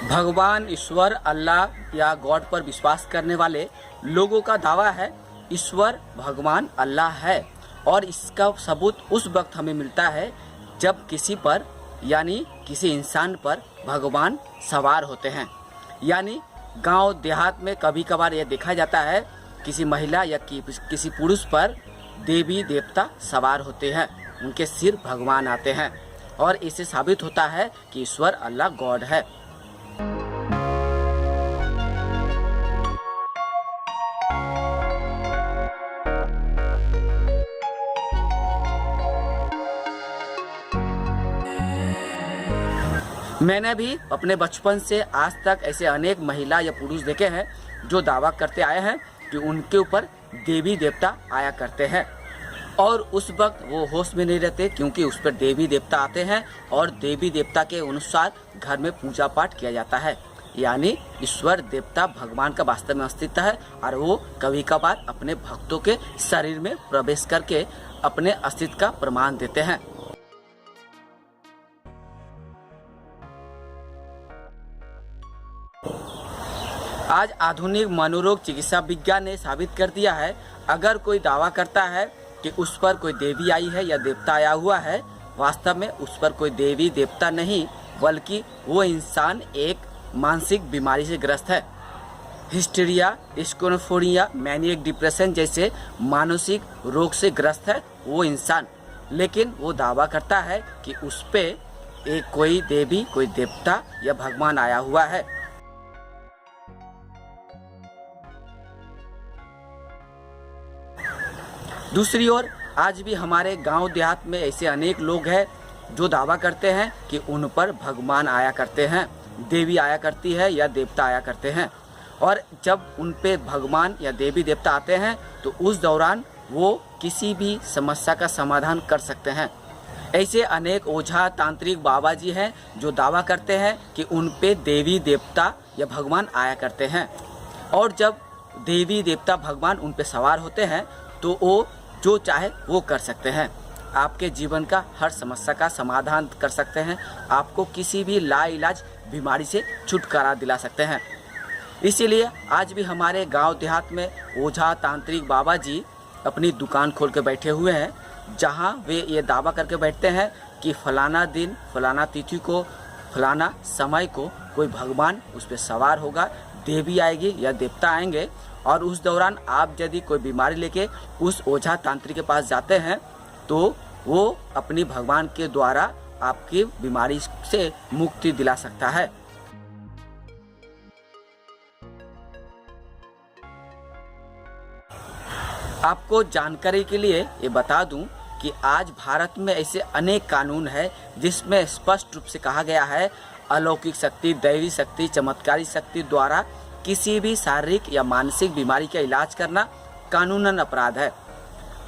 भगवान, ईश्वर, अल्लाह या गॉड पर विश्वास करने वाले लोगों का दावा है ईश्वर भगवान अल्लाह है, और इसका सबूत उस वक्त हमें मिलता है जब किसी पर यानी किसी इंसान पर भगवान सवार होते हैं। यानी गांव देहात में कभी कभार यह देखा जाता है किसी महिला या किसी पुरुष पर देवी देवता सवार होते हैं, उनके सिर भगवान आते हैं, और इससे साबित होता है कि ईश्वर अल्लाह गॉड है। मैंने भी अपने बचपन से आज तक ऐसे अनेक महिला या पुरुष देखे हैं जो दावा करते आए हैं कि उनके ऊपर देवी देवता आया करते हैं, और उस वक्त वो होश में नहीं रहते क्योंकि उस पर देवी देवता आते हैं और देवी देवता के अनुसार घर में पूजा पाठ किया जाता है। यानी ईश्वर देवता भगवान का वास्तव में अस्तित्व है, और वो कभी कभार अपने भक्तों के शरीर में प्रवेश करके अपने अस्तित्व का प्रमाण देते हैं। आज आधुनिक मनोरोग चिकित्सा विज्ञान ने साबित कर दिया है, अगर कोई दावा करता है कि उस पर कोई देवी आई है या देवता आया हुआ है, वास्तव में उस पर कोई देवी देवता नहीं, बल्कि वो इंसान एक मानसिक बीमारी से ग्रस्त है। हिस्टीरिया, स्किज़ोफ्रेनिया, मैनियक डिप्रेशन जैसे मानसिक रोग से ग्रस्त है वो इंसान, लेकिन वो दावा करता है कि उस पे एक कोई देवी, कोई देवता या भगवान आया हुआ है। दूसरी ओर आज भी हमारे गांव देहात में ऐसे अनेक लोग हैं जो दावा करते हैं कि उन पर भगवान आया करते हैं, देवी आया करती है या देवता आया करते हैं, और जब उन पे भगवान या देवी देवता आते हैं तो उस दौरान वो किसी भी समस्या का समाधान कर सकते हैं। ऐसे अनेक ओझा, तांत्रिक, बाबा जी हैं जो दावा करते हैं कि उन पे देवी देवता या भगवान आया करते हैं, और जब देवी देवता भगवान उन पे सवार होते हैं तो वो जो चाहे वो कर सकते हैं। आपके जीवन का हर समस्या का समाधान कर सकते हैं, आपको किसी भी लाइलाज बीमारी से छुटकारा दिला सकते हैं। इसीलिए आज भी हमारे गांव देहात में ओझा, तांत्रिक, बाबा जी अपनी दुकान खोल के बैठे हुए हैं, जहां वे ये दावा करके बैठते हैं कि फलाना दिन, फलाना तिथि को, फलाना समय को कोई भगवान उस पर सवार होगा, देवी आएगी या देवता आएंगे, और उस दौरान आप यदि कोई बीमारी लेके उस ओझा तांत्रिक के पास जाते हैं तो वो अपनी भगवान के द्वारा आपकी बीमारी से मुक्ति दिला सकता है। आपको जानकारी के लिए ये बता दूं कि आज भारत में ऐसे अनेक कानून है जिसमें स्पष्ट रूप से कहा गया है अलौकिक शक्ति, दैवी शक्ति, चमत्कारी शक्ति द्वारा किसी भी शारीरिक या मानसिक बीमारी का इलाज करना कानूनन अपराध है।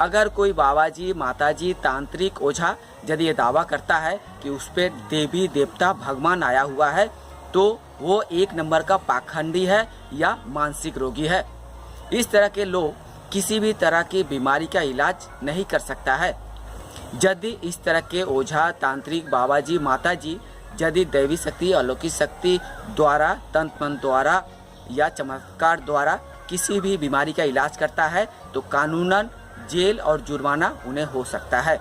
अगर कोई बाबा जी, माता जी, तांत्रिक, ओझा यदि ये दावा करता है कि उस पर देवी देवता भगवान आया हुआ है तो वो एक नंबर का पाखंडी है या मानसिक रोगी है। इस तरह के लोग किसी भी तरह की बीमारी का इलाज नहीं कर सकता है। यदि इस तरह के ओझा, तांत्रिक, बाबा जी, माता जी यदि दैवी शक्ति, अलौकिक शक्ति द्वारा, तंत्र मंत्र द्वारा या चमत्कार द्वारा किसी भी बीमारी का इलाज करता है तो कानूनन जेल और जुर्माना उन्हें हो सकता है।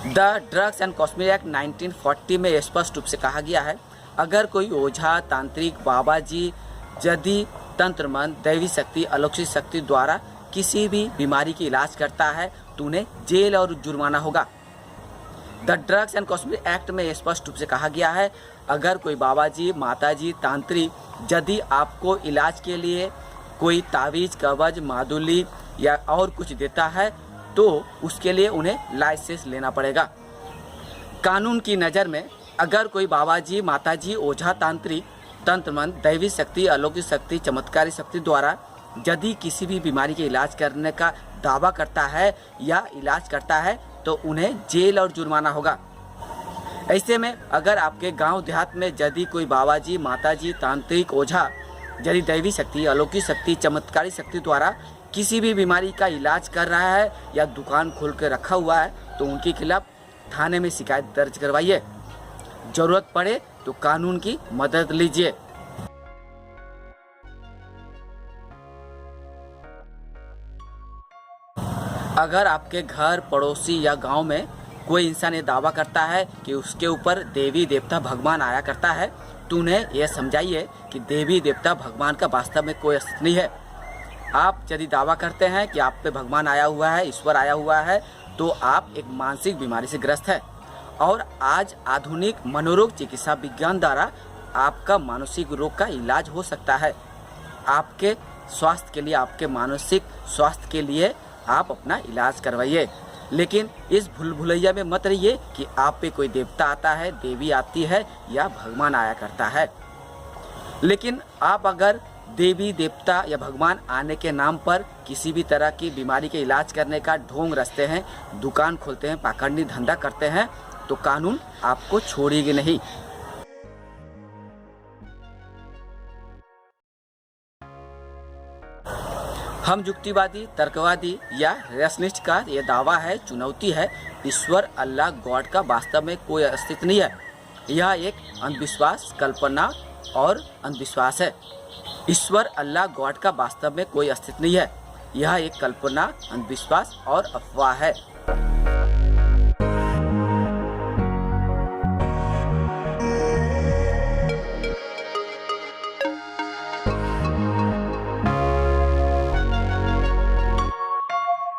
The drugs and cosmetic act 1940 में स्पष्ट रूप से कहा गया है, अगर कोई ओझा, तांत्रिक, बाबा जी यदि तंत्र मंत्र, दैवी शक्ति, अलौकिक शक्ति द्वारा किसी भी बीमारी की इलाज करता है तो उन्हें जेल और जुर्माना होगा। The drugs and cosmetic act में स्पष्ट रूप से कहा गया है, अगर कोई बाबा जी, माता जी, तांत्रिक यदि आपको इलाज के लिए कोई तावीज, कवच, मादुली या और कुछ देता है तो उसके लिए उन्हें लाइसेंस लेना पड़ेगा। कानून की नज़र में अगर कोई बाबा जी, माता जी, ओझा, तांत्रिक, तंत्र मंत्र, दैवी शक्ति, अलौकिक शक्ति, चमत्कारी शक्ति द्वारा यदि किसी भी बीमारी के इलाज करने का दावा करता है या इलाज करता है तो उन्हें जेल और जुर्माना होगा। ऐसे में अगर आपके गांव देहात में यदि कोई बाबा जी, माता जी, तांत्रिक, ओझा यदि दैवी शक्ति, अलौकिक शक्ति, चमत्कारी शक्ति द्वारा किसी भी बीमारी का इलाज कर रहा है या दुकान खोल के रखा हुआ है तो उनके खिलाफ थाने में शिकायत दर्ज करवाइए। जरूरत पड़े तो कानून की मदद लीजिए। अगर आपके घर, पड़ोसी या गांव में कोई इंसान ये दावा करता है कि उसके ऊपर देवी देवता भगवान आया करता है तो उन्हें यह समझाइए कि देवी देवता भगवान का वास्तव में कोई अस्तित्व नहीं है। आप यदि दावा करते हैं कि आप पे भगवान आया हुआ है, ईश्वर आया हुआ है, तो आप एक मानसिक बीमारी से ग्रस्त है। और आज आधुनिक मनोरोग चिकित्सा विज्ञान द्वारा आपका मानसिक रोग का इलाज हो सकता है। आपके स्वास्थ्य के लिए, आपके मानसिक स्वास्थ्य के लिए आप अपना इलाज करवाइए। लेकिन इस भूल-भुलैया में मत रहिए कि आप पे कोई देवता आता है, देवी आती है या भगवान आया करता है। लेकिन आप अगर देवी देवता या भगवान आने के नाम पर किसी भी तरह की बीमारी के इलाज करने का ढोंग रचते हैं, दुकान खोलते हैं, पाखंडी धंधा करते हैं, तो कानून आपको छोड़ेगी नहीं। हम युक्तिवादी, तर्कवादी या रेशनिस्ट का यह दावा है, चुनौती है, ईश्वर, अल्लाह, गॉड का वास्तव में कोई अस्तित्व नहीं है। यह एक अंधविश्वास, कल्पना और अंधविश्वास है। ईश्वर, अल्लाह, गॉड का वास्तव में कोई अस्तित्व नहीं है। यह एक कल्पना, अंधविश्वास और अफवाह है।